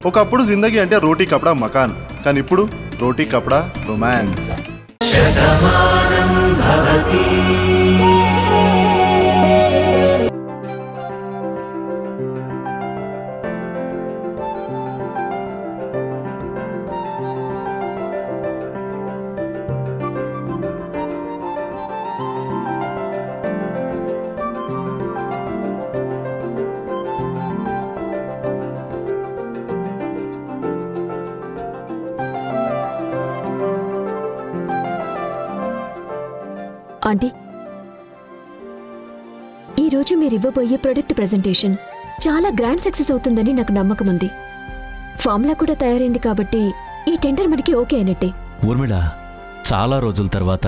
ఒకప్పుడు జిందగీ అంటే రోటీ కపడా మకాన్, కానీ ఇప్పుడు రోటీ కపడా రొమాన్స్. ఆంటీ, ఈరోజు మీరు ఇవ్వబోయే ప్రొడక్ట్ ప్రెజెంటేషన్ చాలా గ్రాండ్ సక్సెస్ అవుతుందని నాకు నమ్మకం ఉంది. ఫార్ములా కూడా తయారైంది కాబట్టి ఈ టెండర్ మనకి ఓకే అయినట్టే. ఊర్మిళ, చాలా రోజుల తర్వాత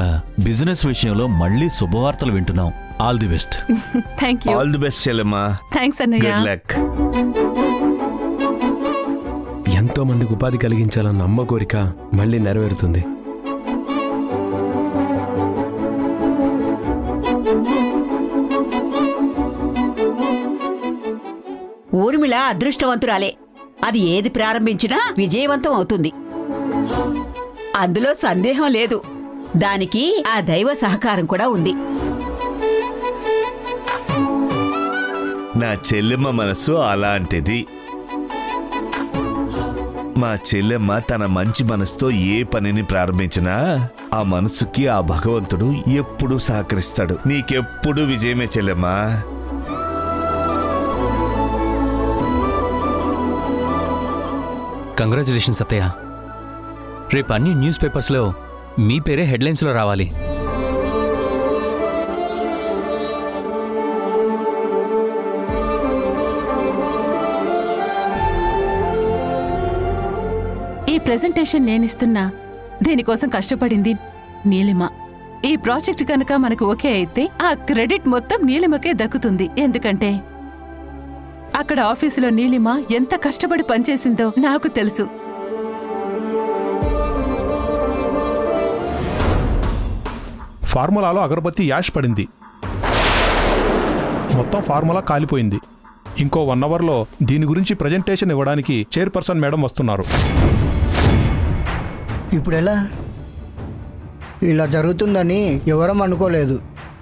బిజినెస్ విషయంలో మళ్ళీ శుభవార్తలు వింటున్నాం. All the best. Thank you. All the best చెల్లెమ్మా. థాంక్స్ అన్నయ్య. Good luck. ఎంతో మందికి ఉపాధి కలిగించాలన్న అమ్మ కోరిక మళ్ళీ నెరవేరుతుంది. ఊర్మిళ అదృష్టవంతురాలే. అది ఏది ప్రారంభించినా విజయవంతం అవుతుంది, అందులో సందేహం లేదు. దానికి ఆ దైవ సహకారం కూడా ఉంది. నా చెల్లెమ్మ మనసు అలాంటిది. మా చెల్లెమ్మ తన మంచి మనసుతో ఏ పనిని ప్రారంభించినా ఆ మనసుకి ఆ భగవంతుడు ఎప్పుడూ సహకరిస్తాడు. నీకెప్పుడు విజయమే చెల్లెమ్మా. కంగ్రాచులేషన్స్ అత్తయ్య. రేపు అన్ని న్యూస్ పేపర్స్లో మీ పేరే హెడ్లైన్స్లో రావాలి. ఈ ప్రెజెంటేషన్ నేనిస్తున్నా. దీనికోసం కష్టపడింది నీలిమ. ఈ ప్రాజెక్ట్ కనుక మనకు ఓకే అయితే ఆ క్రెడిట్ మొత్తం నీలిమకే దక్కుతుంది. ఎందుకంటే అక్కడ ఆఫీసులో నీలిమ ఎంత కష్టపడి పనిచేసిందో నాకు తెలుసు. ఫార్ములాలో అగరబత్తి యాష్ పడింది, మొత్తం ఫార్ములా కాలిపోయింది. ఇంకో 1 అవర్లో దీని గురించి ప్రజెంటేషన్ ఇవ్వడానికి చైర్పర్సన్ మేడం వస్తున్నారు. ఇప్పుడు ఎలా? ఇలా జరుగుతుందని ఎవరం అనుకోలేదు,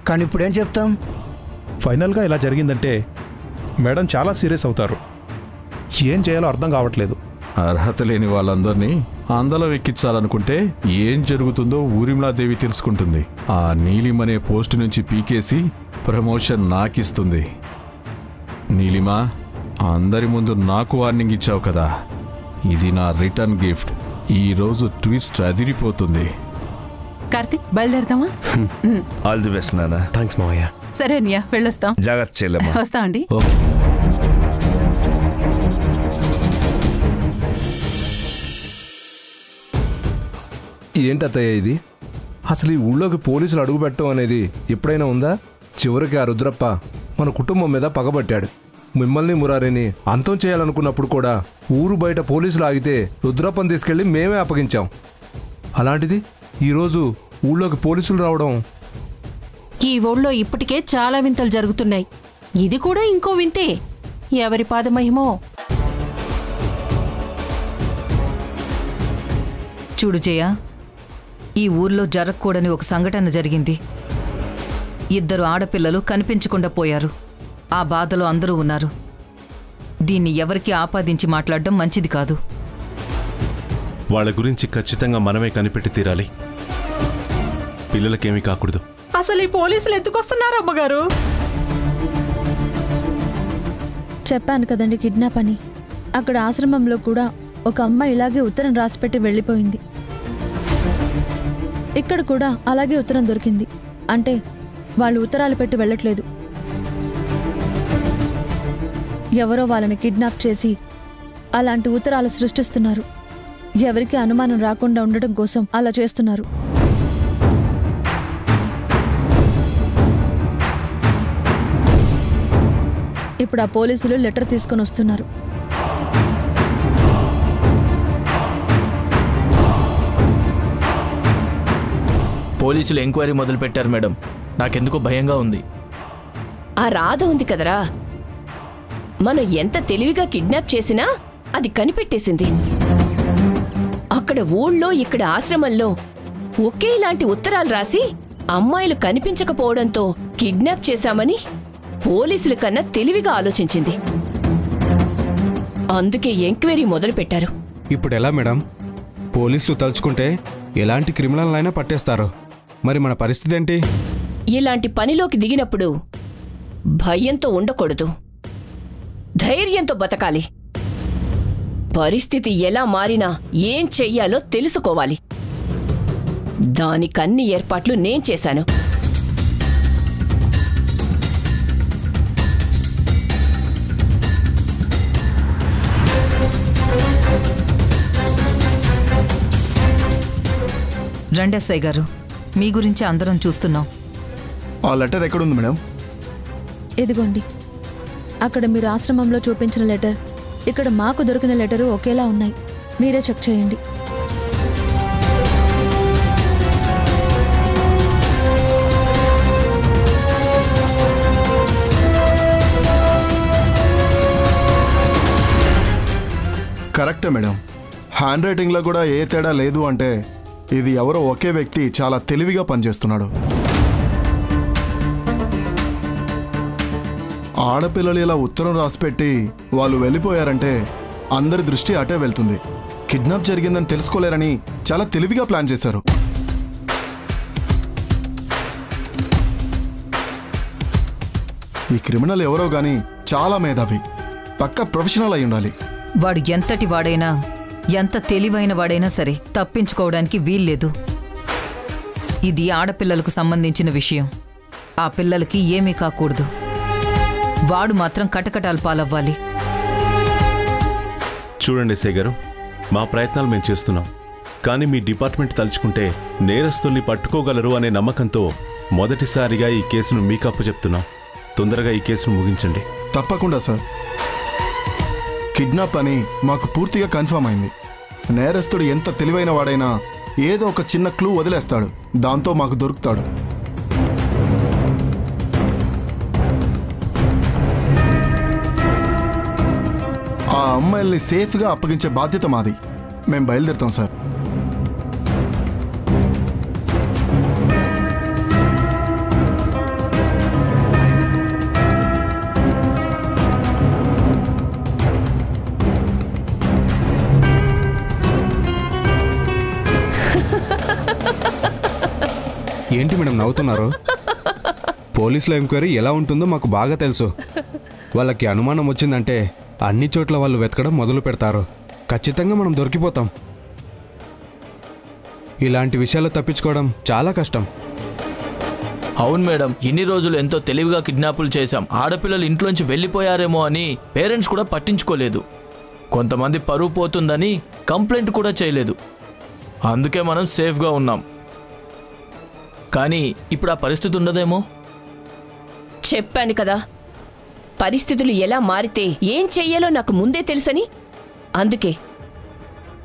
కానీ ఇప్పుడేం చెప్తాం? ఫైనల్గా ఇలా జరిగిందంటే మేడం చాలా సీరియస్ అవుతారు. ఏం చేయాలో అర్థం కావట్లేదు. అర్హత లేని వాళ్ళందరినీ అందలం ఎక్కించాలనుకుంటే ఏం జరుగుతుందో ఊర్మిళాదేవి తెలుసుకుంటుంది. ఆ నీలిమనే పోస్టు నుంచి పీకేసి ప్రమోషన్ నాకిస్తుంది. నీలిమా, అందరి ముందు నాకు వార్నింగ్ ఇచ్చావు కదా, ఇది నా రిటర్న్ గిఫ్ట్. ఈరోజు ట్విస్ట్ అదిరిపోతుంది. కార్తిక్, బయలుదేరదామా? ఆల్ ది బెస్ట్ నాన్న. థ్యాంక్స్ మావయ్య. సరే అన్నయ్య, వెళ్ళొస్తాం. జాగ్రత్త చెల్లెమ్మా. వస్తామండి. ఏంటత్తయ్య ఇది? అసలు ఈ ఊళ్ళోకి పోలీసులు అడుగు పెట్టడం అనేది ఎప్పుడైనా ఉందా? చివరికి ఆ రుద్రప్ప మన కుటుంబం మీద పగబట్టాడు. మిమ్మల్ని మురారిని అంతం చేయాలనుకున్నప్పుడు కూడా ఊరు బయట పోలీసులు ఆగితే రుద్రప్పని తీసుకెళ్లి మేమే అప్పగించాం. అలాంటిది ఈరోజు ఊళ్ళోకి పోలీసులు రావడం. ఈ ఊళ్ళో ఇప్పటికే చాలా వింతలు జరుగుతున్నాయి, ఇది కూడా ఇంకో వింతే. ఎవరి పాదమహిమో. చూడు జయ, ఈ ఊర్లో జరగకూడని ఒక సంఘటన జరిగింది. 2 ఆడపిల్లలు కనిపించకుండా పోయారు. ఆ బాధలో అందరూ ఉన్నారు. దీన్ని ఎవరికి ఆపాదించి మాట్లాడడం మంచిది కాదు. వాళ్ళ గురించి ఖచ్చితంగా మనమే కనిపెట్టి తీరాలి. పిల్లలకేమీ కాకూడదు. అసలు ఈ పోలీసులు ఎందుకు వస్తున్నారు అమ్మగారు? చెప్పాను కదండి, కిడ్నాప్ అని. అక్కడ ఆశ్రమంలో కూడా ఒక అమ్మాయి ఇలాగే ఉత్తరం రాసిపెట్టి వెళ్ళిపోయింది. ఇక్కడ కూడా అలాగే ఉత్తరం దొరికింది. అంటే వాళ్ళు ఉత్తరాలు పెట్టి వెళ్ళట్లేదు, ఎవరో వాళ్ళని కిడ్నాప్ చేసి అలాంటి ఉత్తరాలు సృష్టిస్తున్నారు. ఎవరికి అనుమానం రాకుండా ఉండడం కోసం అలా చేస్తున్నారు. ఇప్పుడు ఆ పోలీసులు లెటర్ తీసుకొని వస్తున్నారు. పోలీసులు ఎంక్వైరీ మొదలు పెట్టారు మేడం. నాకెందుకో భయంగా ఉంది. ఆ రాధ ఉంది కదరా, మనం ఎంత తెలివిగా కిడ్నాప్ చేసినా అది కనిపెట్టేసింది. అక్కడ ఊళ్ళో ఇక్కడ ఆశ్రమంలో ఒకేలాంటి ఉత్తరాలు రాసి అమ్మాయిలు కనిపించకపోవడంతో కిడ్నాప్ చేశామని పోలీసుల కన్నా తెలివిగా ఆలోచించింది. అందుకే ఎంక్వైరీ మొదలుపెట్టారు. ఇప్పుడు ఎలా మేడం? పోలీసులు తలుచుకుంటే ఎలాంటి క్రిమినల్ పట్టేస్తారు. మరి మన పరిస్థితి ఏంటి? ఇలాంటి పనిలోకి దిగినప్పుడు భయంతో ఉండకూడదు, ధైర్యంతో బతకాలి. పరిస్థితి ఎలా మారినా ఏం చెయ్యాలో తెలుసుకోవాలి. దానికన్ని ఏర్పాట్లు నేను చేశాను. రండెస్ఐ గారు, మీ గురించి అందరం చూస్తున్నాం. ఆ లెటర్ ఎక్కడుంది మేడం? ఇదిగోండి. అక్కడ మీరు ఆశ్రమంలో చూపించిన లెటర్, ఇక్కడ మాకు దొరికిన లెటరు ఒకేలా ఉన్నాయి. మీరే చెక్ చేయండి. కరెక్టే మేడం. హ్యాండ్ రైటింగ్లో కూడా ఏ తేడా లేదు అంటే ఇది ఎవరో ఒకే వ్యక్తి చాలా తెలివిగా పనిచేస్తున్నాడు. ఆడపిల్లలు ఇలా ఉత్తరం రాసిపెట్టి వాళ్ళు వెళ్ళిపోయారంటే అందరి దృష్టి అటే వెళ్తుంది. కిడ్నాప్ జరిగిందని తెలుసుకోలేరని చాలా తెలివిగా ప్లాన్ చేశారు. ఈ క్రిమినల్ ఎవరో గాని చాలా మేధావి, పక్కా ప్రొఫెషనల్ అయి ఉండాలి. వాడు ఎంతటి వాడైనా, ఎంత తెలివైన వాడైనా సరే తప్పించుకోవడానికి వీల్లేదు. ఇది ఆడపిల్లలకు సంబంధించిన విషయం. ఆ పిల్లలకి ఏమీ కాకూడదు. వాడు మాత్రం కటకటాలు పాలవ్వాలి. చూడండి సేగారు, మా ప్రయత్నాలు మేము చేస్తున్నాం. కానీ మీ డిపార్ట్మెంట్ తలుచుకుంటే నేరస్తుల్ని పట్టుకోగలరు అనే నమ్మకంతో మొదటిసారిగా ఈ కేసును మీకు అప్పచెప్తున్నాం. తొందరగా ఈ కేసును ముగించండి. తప్పకుండా సార్. కిడ్నాప్ అని మాకు పూర్తిగా కన్ఫర్మ్ అయింది. నేరస్తుడు ఎంత తెలివైన వాడైనా ఏదో ఒక చిన్న క్లూ వదిలేస్తాడు, దాంతో మాకు దొరుకుతాడు. ఆ అమ్మాయిల్ని సేఫ్గా అప్పగించే బాధ్యత మాది. మేము బయలుదేరుతాం సార్. ఏంటి మేడం నవ్వుతున్నారు? పోలీసుల ఎంక్వైరీ ఎలా ఉంటుందో మాకు బాగా తెలుసు. వాళ్ళకి అనుమానం వచ్చిందంటే అన్ని చోట్ల వాళ్ళు వెతకడం మొదలు పెడతారు. ఖచ్చితంగా మనం దొరికిపోతాం. ఇలాంటి విషయాలు తప్పించుకోవడం చాలా కష్టం. అవును మేడం, ఇన్ని రోజులు ఎంతో తెలివిగా కిడ్నాపులు చేశాం. ఆడపిల్లలు ఇంట్లోంచి వెళ్ళిపోయారేమో అని పేరెంట్స్ కూడా పట్టించుకోలేదు. కొంతమంది పరువు పోతుందని కంప్లైంట్ కూడా చేయలేదు. అందుకే మనం సేఫ్గా ఉన్నాం. కానీ ఇప్పుడు ఆ పరిస్థితి ఉండదేమో. చెప్పాను కదా, పరిస్థితులు ఎలా మారితే ఏం చెయ్యాలో నాకు ముందే తెలుసని. అందుకే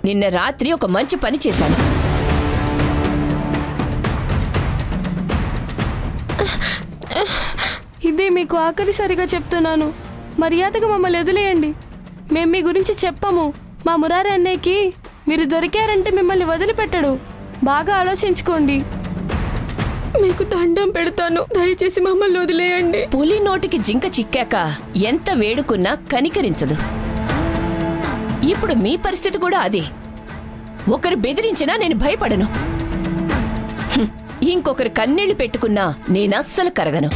నిన్న రాత్రి ఒక మంచి పని చేశాను. ఇదే మీకు ఆఖరిసారిగా చెప్తున్నాను. మర్యాదగా మమ్మల్ని వదిలేయండి. మేము మీ గురించి చెప్పాము. మా మురారి అన్నయ్యకి మీరు దొరికారంటే మిమ్మల్ని వదిలిపెట్టడు. బాగా ఆలోచించుకోండి. మీకు దండం పెడతాను, దయచేసి మమ్మల్ని వదిలేయండి. పులి నోటికి జింక చిక్కాక ఎంత వేడుకున్నా కనికరించదు. ఇప్పుడు మీ పరిస్థితి కూడా అదే. ఒకరు బెదిరించినా నేను భయపడను. ఇంకొకరు కన్నీళ్లు పెట్టుకున్నా నేనస్సలు కరగను.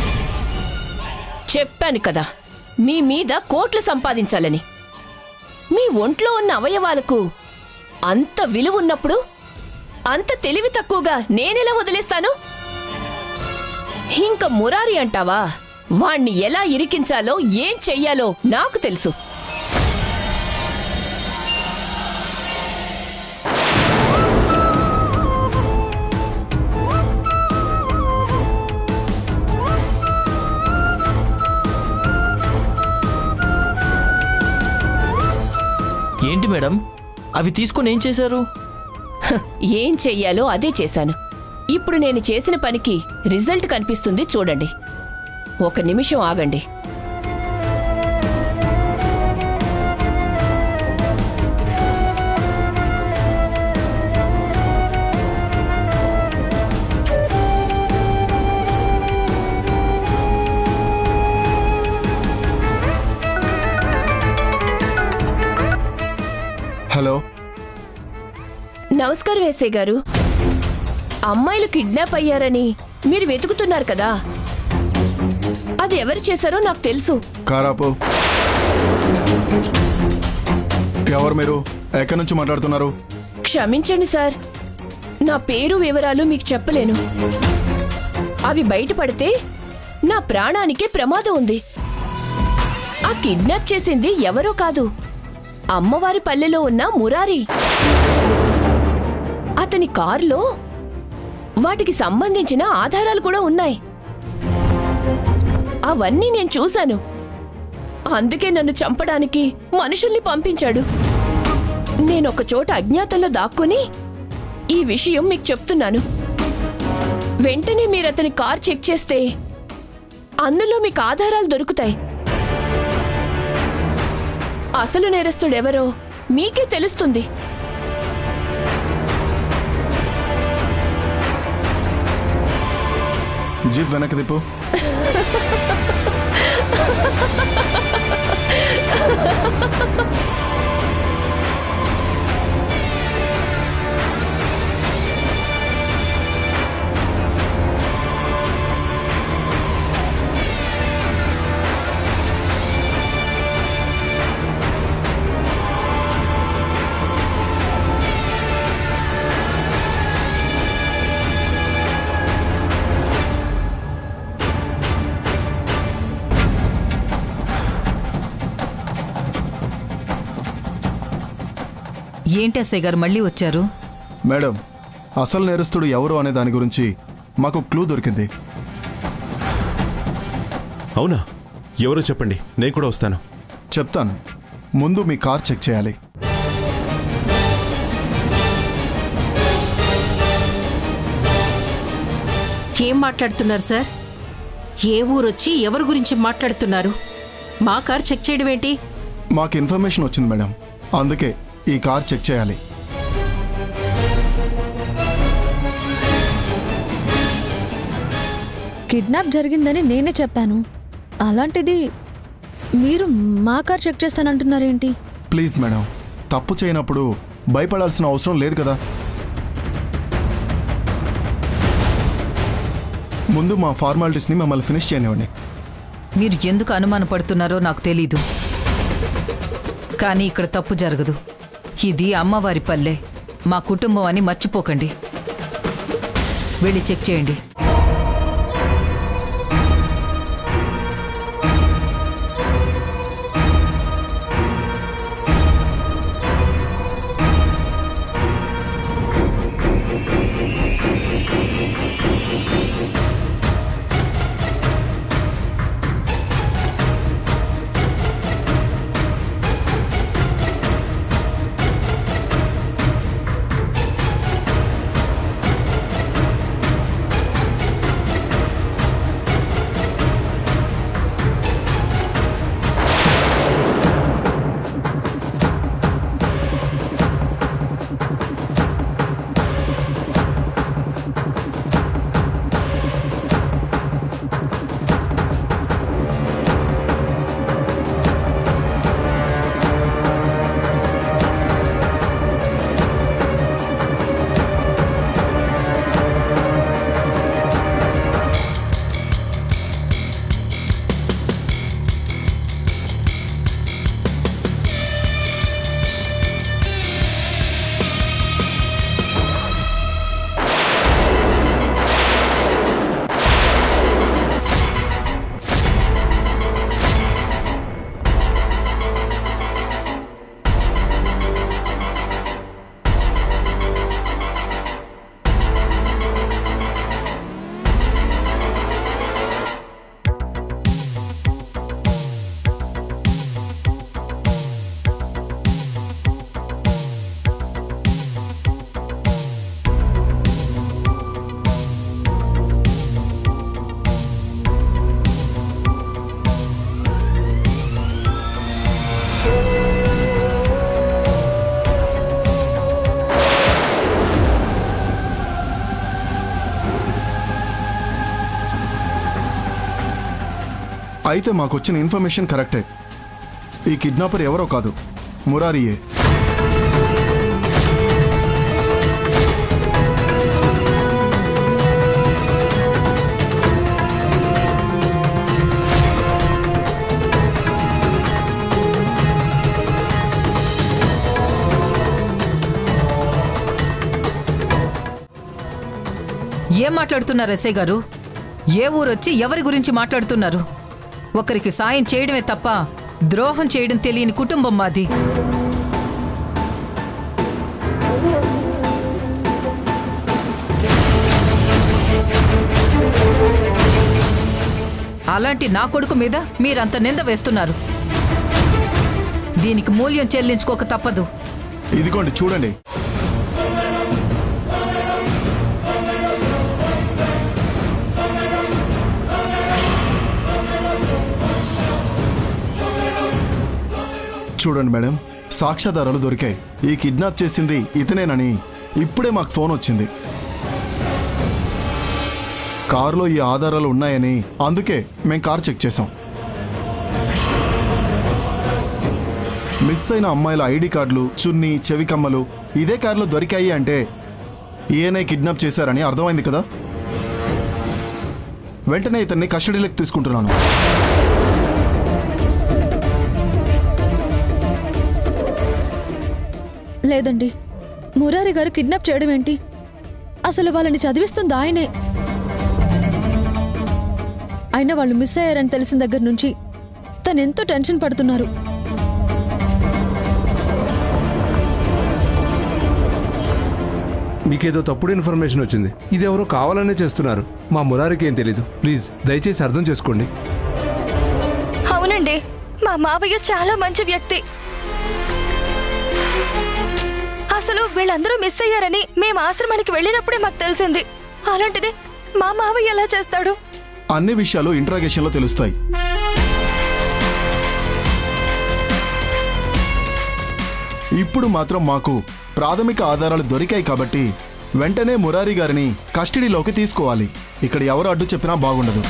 చెప్పాను కదా, మీ మీద కోట్లు సంపాదించాలని. మీ ఒంట్లో ఉన్న అవయవాలకు అంత విలువ ఉన్నప్పుడు అంత తెలివి తక్కువగా నేనెలా వదిలేస్తాను? ఇంక మురారి అంటావా? వాణ్ణి ఎలా ఇరికించాలో ఏం చెయ్యాలో నాకు తెలుసు. ఏంటి మేడం, అవి తీసుకొని ఏం చేశారు? ఏం చెయ్యాలో అదే చేశాను. ఇప్పుడు నేను చేసిన పనికి రిజల్ట్ కనిపిస్తుంది, చూడండి. ఒక నిమిషం ఆగండి. హలో. నమస్కారం ఎస్ఐ గారు. అమ్మాయిలు కిడ్నాప్ అయ్యారని మీరు వెతుకుతున్నారు కదా, అది ఎవరు చేశారో నాకు తెలుసు. కారాపు. ఎవరు మీరు? ఎక్కడి నుంచి మాట్లాడుతున్నారు? క్షమించండి సార్, నా పేరు వివరాలు మీకు చెప్పలేను. అవి బయటపడితే నా ప్రాణానికే ప్రమాదం ఉంది. ఆ కిడ్నాప్ చేసింది ఎవరో కాదు, అమ్మవారి పల్లెలో ఉన్న మురారి. అతని కారులో వాటికి సంబంధించిన ఆధారాలు కూడా ఉన్నాయి. అవన్నీ నేను చూశాను. అందుకే నన్ను చంపడానికి మనుషుల్ని పంపించాడు. నేనొక చోట అజ్ఞాతంలో దాక్కుని ఈ విషయం మీకు చెప్తున్నాను. వెంటనే మీరు అతని కార్ చెక్ చేస్తే అందులో మీకు ఆధారాలు దొరుకుతాయి. అసలు నేరస్తుడెవరో మీకే తెలుస్తుంది. జీప్ వెనక్కి తిప్పు. ఏంటి ఎస్ఐ గారు మళ్ళీ వచ్చారు? మేడం, అసలు నేరస్తుడు ఎవరు అనే దాని గురించి మాకు క్లూ దొరికింది. అవునా? ఎవరో చెప్పండి, నేను కూడా వస్తాను. చెప్తాను. ముందు మీ కార్ చెక్ చేయాలి. ఏం మాట్లాడుతున్నారు సార్? ఏ ఊరొచ్చి ఎవరి గురించి మాట్లాడుతున్నారు? మా కార్ చెక్ చేయడం ఏంటి? మాకు ఇన్ఫర్మేషన్ వచ్చింది మేడం, అందుకే ఈ కార్ చెక్ చేయాలి. కిడ్నాప్ జరిగిందని నేనే చెప్పాను. అలాంటిది మీరు మా కార్ చెక్ చేస్తానంటున్నారేంటి? ప్లీజ్ మేడం, తప్పు చేయనప్పుడు భయపడాల్సిన అవసరం లేదు కదా. ముందు మా ఫార్మాలిటీస్ని మమ్మల్ని ఫినిష్ చేయనివ్వండి. మీరు ఎందుకు అనుమానపడుతున్నారో నాకు తెలీదు, కానీ ఇక్కడ తప్పు జరగదు. ఇది అమ్మవారి పల్లె, మా కుటుంబం అని మర్చిపోకండి. వెళ్ళి చెక్ చేయండి. అయితే మాకొచ్చిన ఇన్ఫర్మేషన్ కరెక్టే. ఈ కిడ్నాపర్ ఎవరో కాదు, మురారియే. ఏం మాట్లాడుతున్నారు ఎస్ఐ గారు? ఏ ఊరొచ్చి ఎవరి గురించి మాట్లాడుతున్నారు? ఒకరికి సాయం చేయడమే తప్ప ద్రోహం చేయడం తెలియని కుటుంబం మాది. అలాంటి నా కొడుకు మీద మీరంత నింద వేస్తున్నారు. దీనికి మూల్యం చెల్లించుకోక తప్పదు. ఇదిగోండి చూడండి. చూడండి మేడం, సాక్ష్యాధారాలు దొరికాయి. ఈ కిడ్నాప్ చేసింది ఇతనేనని ఇప్పుడే మాకు ఫోన్ వచ్చింది. కారులో ఈ ఆధారాలు ఉన్నాయని అందుకే మేం కారు చెక్ చేసాం. మిస్ అయిన అమ్మాయిల ఐడి కార్డులు, చున్నీ, చెవి కమ్మలు ఇదే కారులో దొరికాయి అంటే ఈయనే కిడ్నాప్ చేశారని అర్థమైంది కదా. వెంటనే ఇతన్ని కస్టడీలోకి తీసుకుంటున్నాను. లేదండి, మురారి గారు కిడ్నాప్ చేయడం ఏంటి? అసలు వాళ్ళని చదివిస్తుంది ఆయనే. అయినా వాళ్ళు మిస్ అయ్యారని తెలిసిన దగ్గర నుంచి తనెంతో టెన్షన్ పడుతున్నారు. మీకేదో తప్పుడు ఇన్ఫర్మేషన్ వచ్చింది. ఇది ఎవరో కావాలనే చేస్తున్నారు. మా మురారికి ఏం తెలీదు. ప్లీజ్ దయచేసి అర్థం చేసుకోండి. అవునండి, మా మావయ్య చాలా మంచి వ్యక్తి. అసలు వీళ్ళందరూ మిస్ అయ్యారని మేము ఆశ్రమానికి వెళ్ళినప్పుడే మాకు తెలిసింది. అలాంటిది మా మావయ్య ఎలా చేస్తాడు? అన్ని విషయాలు ఇంట్రాగేషన్లో తెలుస్తాయి. ఇప్పుడు మాత్రం మాకు ప్రాథమిక ఆధారాలు దొరికాయి కాబట్టి వెంటనే మురారి గారిని కస్టడీలోకి తీసుకోవాలి. ఇక్కడ ఎవరు అడ్డు చెప్పినా బాగుండదు.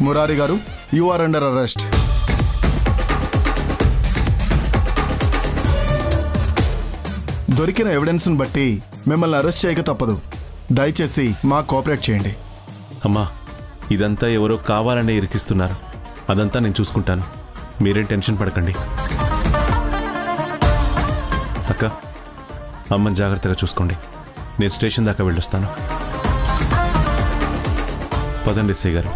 మురారి గారు, యు ఆర్ అండర్ అరెస్ట్. దొరికిన ఎవిడెన్స్ను బట్టి మిమ్మల్ని అరెస్ట్ చేయక తప్పదు. దయచేసి మా కోఆపరేట్ చేయండి. అమ్మా, ఇదంతా ఎవరో కావాలనే ఇరికిస్తున్నారు. అదంతా నేను చూసుకుంటాను. మీరేం టెన్షన్ పడకండి. అక్క, అమ్మని జాగ్రత్తగా చూసుకోండి. నేను స్టేషన్ దాకా వెళ్ళొస్తాను. పదండి ఎస్ఐ గారు.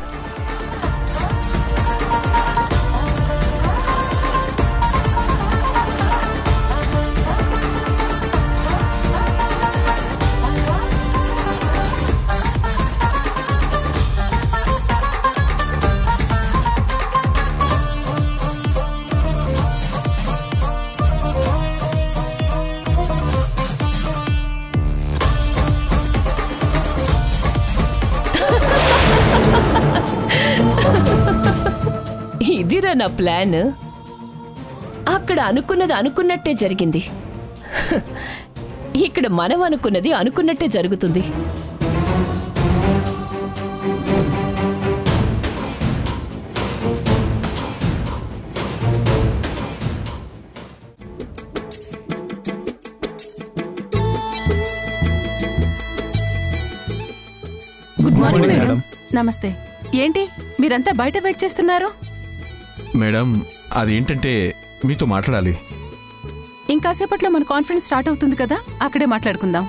ఇదిరా నా ప్లాన్. అక్కడ అనుకున్నది అనుకున్నట్టే జరిగింది. ఇక్కడ మనం అనుకున్నది అనుకున్నట్టే జరుగుతుంది. Good morning madam. నమస్తే. ఏంటి మీరంతా బయట వెయిట్ చేస్తున్నారు? మేడం, అదేంటంటే మీతో మాట్లాడాలి. ఇంకాసేపట్లో మన కాన్ఫరెన్స్ స్టార్ట్ అవుతుంది కదా, అక్కడే మాట్లాడుకుందాం.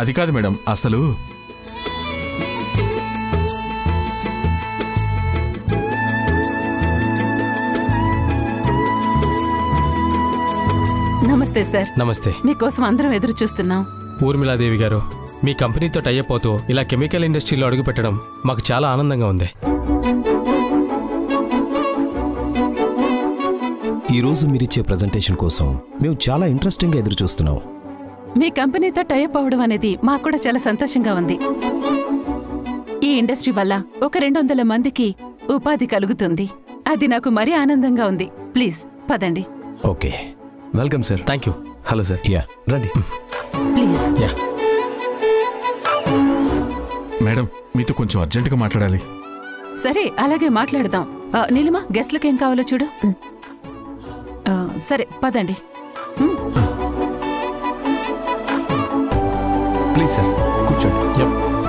అది కాదు మేడం, అసలు నమస్తే సార్. నమస్తే. మీకోసం అందరం ఎదురు చూస్తున్నాం. ఊర్మిళాదేవి గారు, మీ కంపెనీతో టైఅప్ అవుతూ ఇలా కెమికల్ ఇండస్ట్రీలో అడుగుపెట్టడం మాకు చాలా ఆనందంగా ఉంది. ఈరోజు మీరిచ్చే ప్రజెంటేషన్ కోసం మేము చాలా ఇంట్రెస్టింగ్గా ఎదురు చూస్తున్నాం. మీ కంపెనీతో టైఅప్ అవ్వడం అనేది మాకు కూడా చాలా సంతోషంగా ఉంది. ఈ ఇండస్ట్రీ వల్ల ఒక 200 మందికి ఉపాధి కలుగుతుంది. అది నాకు మరీ ఆనందంగా ఉంది. ప్లీజ్ పదండి. Okay, welcome sir. Thank you. Hello sir. Yeah, రండి ప్లీజ్. యా మేడం, మీతో కొంచెం అర్జెంటుగా మాట్లాడాలి. సరే, అలాగే మాట్లాడదాం. నీలిమా, గెస్ట్లకు ఏం కావాలో చూడు. సరే పదండి. ప్లీజ్ సార్, కూర్చోండి.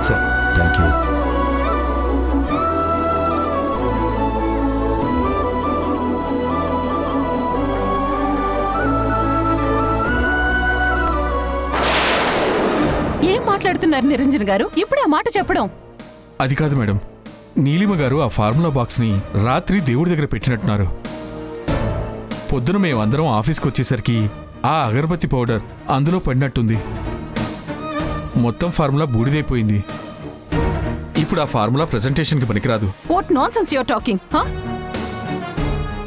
Sir, thank you. చెప్తున్నారు నిరంజన్ గారు? ఇప్పుడు ఆ మాట చెప్పడం అది కాదు మేడం, నీలిమ గారు ఆ ఫార్ములా బాక్స్ని రాత్రి దేవుడి దగ్గర పెట్టినట్టున్నారు. పొద్దున మేమందరం ఆఫీస్కి వచ్చేసరికి ఆ అగరబత్తి పౌడర్ అందులో పడినట్టుంది. మొత్తం ఫార్ములా బూడిదైపోయింది. ఇప్పుడు ఆ ఫార్ములా ప్రెజెంటేషన్కి పనికిరాదు. What nonsense your talking?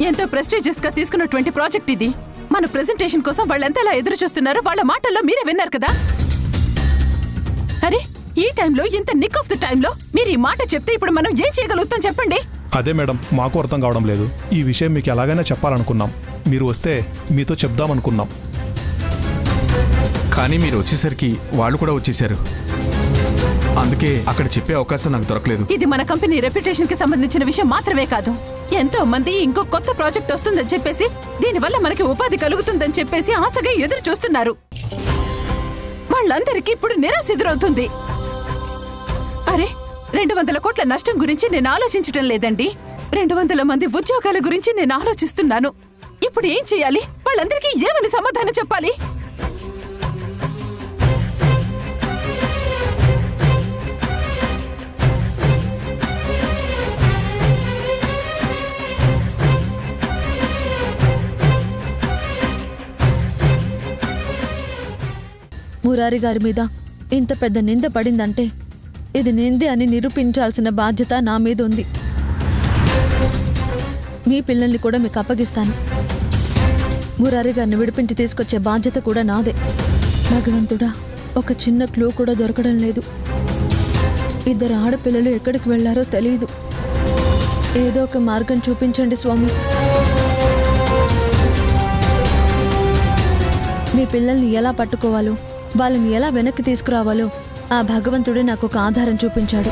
ఎంతో ప్రెస్టీజియస్ గా తీసుకున్నటువంటి ప్రాజెక్ట్ ఇది. మన ప్రెజెంటేషన్ కోసం వాళ్ళెంతలా ఎదురు చూస్తున్నారు వాళ్ళ మాటల్లో మీరే విన్నారు కదా. అరే, ఈ టైంలో ఇంత నిక్ ఆఫ్ ద టైంలో మీరు ఈ మాట చెప్తే ఇప్పుడు మనం ఏం చేయగలుగుతాం చెప్పండి? అదే మేడం, మాకు అర్థం కావడం లేదు. ఈ విషయం మీకు ఎలాగైనా చెప్పాలనుకున్నాం. మీరు వస్తే మీతో చెప్దామనుకున్నాం. కానీ మీరు వచ్చేసరికి వాళ్ళు కూడా వచ్చేసారు. అందుకే అక్కడ చెప్పే అవకాశం నాకు దొరకలేదు. ఇది మన కంపెనీ రెప్యుటేషన్ కి సంబంధించిన విషయం మాత్రమే కాదు. ఎంతో మంది ఇంకో కొత్త ప్రాజెక్ట్ వస్తుందని చెప్పేసి, దీనివల్ల మనకి ఉపాధి కలుగుతుందని చెప్పేసి ఆశగా ఎదురు చూస్తున్నారు. వాళ్ళందరికీ ఇప్పుడు నిరాశ ఎదురవుతుంది. అరే, 200 కోట్ల నష్టం గురించి నేను ఆలోచించటం లేదండి. 200 మంది ఉద్యోగాల గురించి నేను ఆలోచిస్తున్నాను. ఇప్పుడు ఏం చేయాలి? వాళ్ళందరికీ ఏమని సమాధానం చెప్పాలి? మురారి గారి మీద ఇంత పెద్ద నింద పడిందంటే ఇది నిందే అని నిరూపించాల్సిన బాధ్యత నా మీద ఉంది. మీ పిల్లల్ని కూడా మీకు అప్పగిస్తాను. మురారి గారిని విడిపించి తీసుకొచ్చే బాధ్యత కూడా నాదే. భగవంతుడా, ఒక చిన్న క్లూ కూడా దొరకడం లేదు. 2 ఆడపిల్లలు ఎక్కడికి వెళ్లారో తెలియదు. ఏదో ఒక మార్గం చూపించండి స్వామి. మీ పిల్లల్ని ఎలా పట్టుకోవాలో, వాళ్ళని ఎలా వెనక్కి తీసుకురావాలో ఆ భగవంతుడే నాకు ఒక ఆధారం చూపించాడు.